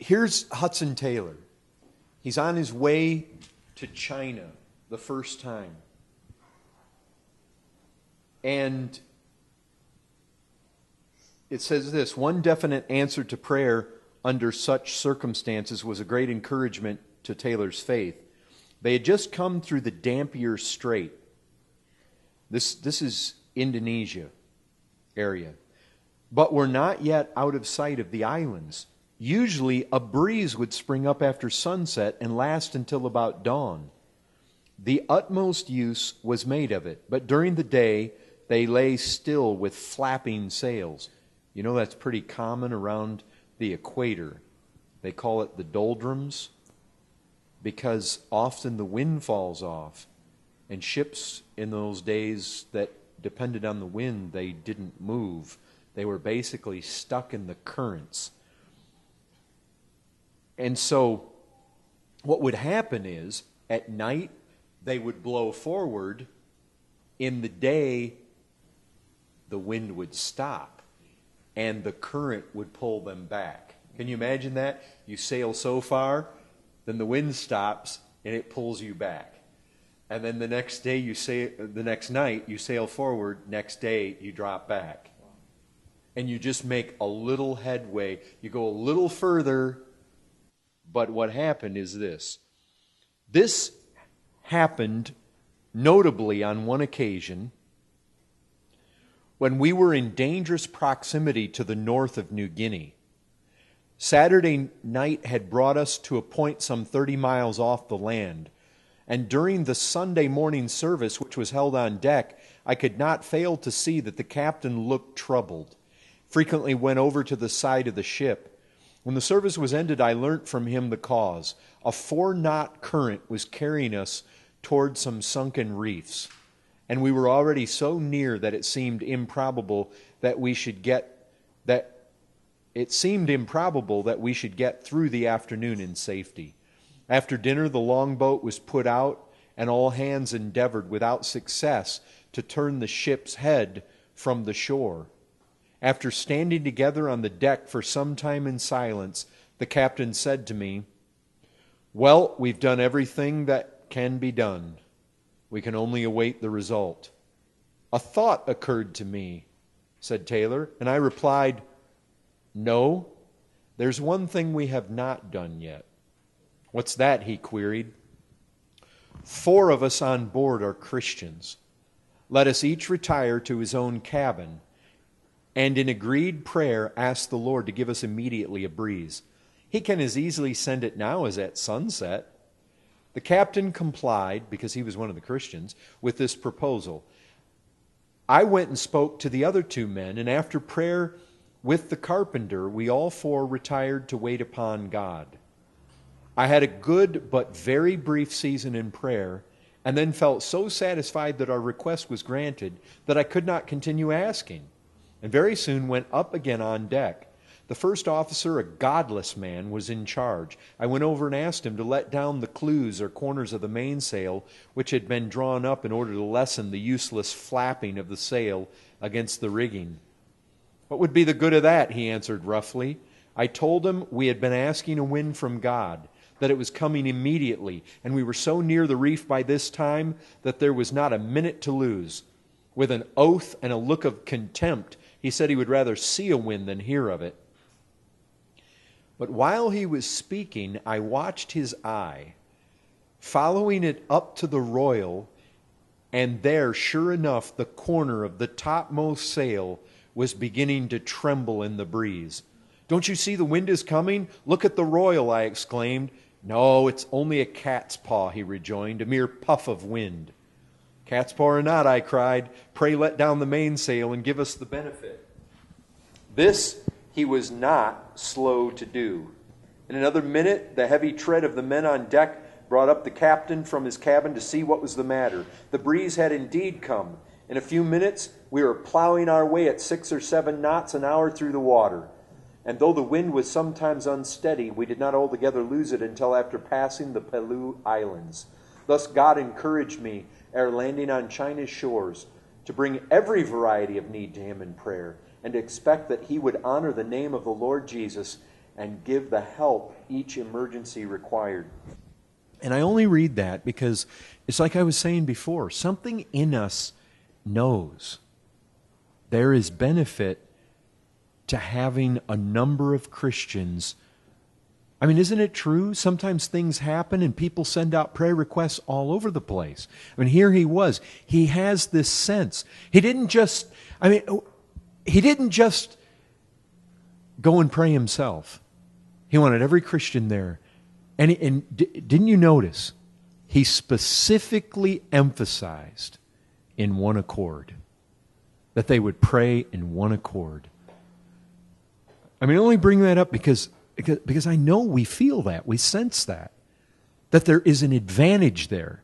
here's Hudson Taylor. He's on his way to China the first time. And it says this: one definite answer to prayer under such circumstances was a great encouragement to Taylor's faith. They had just come through the Dampier Strait. This is Indonesia area. But were not yet out of sight of the islands. Usually a breeze would spring up after sunset and last until about dawn. The utmost use was made of it, but during the day they lay still with flapping sails. You know that's pretty common around the equator. They call it the doldrums because often the wind falls off. And ships in those days that depended on the wind, they didn't move. They were basically stuck in the currents. And so what would happen is, at night, they would blow forward. In the day, the wind would stop, and the current would pull them back. Can you imagine that? You sail so far, then the wind stops, and it pulls you back. And then the next day, the next night, you sail forward. Next day, you drop back. And you just make a little headway. You go a little further. But what happened is this. This happened notably on one occasion when we were in dangerous proximity to the north of New Guinea. Saturday night had brought us to a point some 30 miles off the land. And during the Sunday morning service, which was held on deck, I could not fail to see that the captain looked troubled, frequently went over to the side of the ship. When the service was ended, I learnt from him the cause. A 4-knot current was carrying us toward some sunken reefs, and we were already so near that it seemed improbable that we should get through the afternoon in safety. After dinner, the longboat was put out, and all hands endeavored without success to turn the ship's head from the shore. After standing together on the deck for some time in silence, the captain said to me, "Well, we've done everything that can be done. We can only await the result." "A thought occurred to me," said Taylor, and I replied, "No, there's one thing we have not done yet." "What's that?" he queried. 4 of us on board are Christians. Let us each retire to his own cabin, and in agreed prayer ask the Lord to give us immediately a breeze. He can as easily send it now as at sunset. The captain complied, because he was one of the Christians, with this proposal. I went and spoke to the other 2 men, and after prayer with the carpenter, we all 4 retired to wait upon God. I had a good but very brief season in prayer, and then felt so satisfied that our request was granted that I could not continue asking, and very soon went up again on deck. The first officer, a godless man, was in charge. I went over and asked him to let down the clews or corners of the mainsail, which had been drawn up in order to lessen the useless flapping of the sail against the rigging. "What would be the good of that?" he answered roughly. I told him we had been asking a wind from God, that it was coming immediately, and we were so near the reef by this time that there was not a minute to lose. With an oath and a look of contempt, he said he would rather see a wind than hear of it. But while he was speaking, I watched his eye, following it up to the royal, and there, sure enough, the corner of the topmost sail was beginning to tremble in the breeze. "Don't you see the wind is coming? Look at the royal," I exclaimed. "No, it's only a cat's paw," he rejoined, "a mere puff of wind." "Cat's paw or not," I cried, "pray let down the mainsail and give us the benefit." This he was not slow to do. In another minute, the heavy tread of the men on deck brought up the captain from his cabin to see what was the matter. The breeze had indeed come. In a few minutes, we were plowing our way at 6 or 7 knots an hour through the water. And though the wind was sometimes unsteady, we did not altogether lose it until after passing the Pelew Islands. Thus God encouraged me, ere landing on China's shores, to bring every variety of need to him in prayer, and to expect that he would honor the name of the Lord Jesus, and give the help each emergency required. And I only read that because it's like I was saying before, something in us knows there is benefit to having a number of Christians. I mean, isn't it true? Sometimes things happen and people send out prayer requests all over the place. I mean, here he was. He has this sense. He didn't just go and pray himself. He wanted every Christian there. And didn't you notice? He specifically emphasized in one accord, that they would pray in one accord. I mean, I only bring that up because I know we feel that, we sense that there is an advantage there.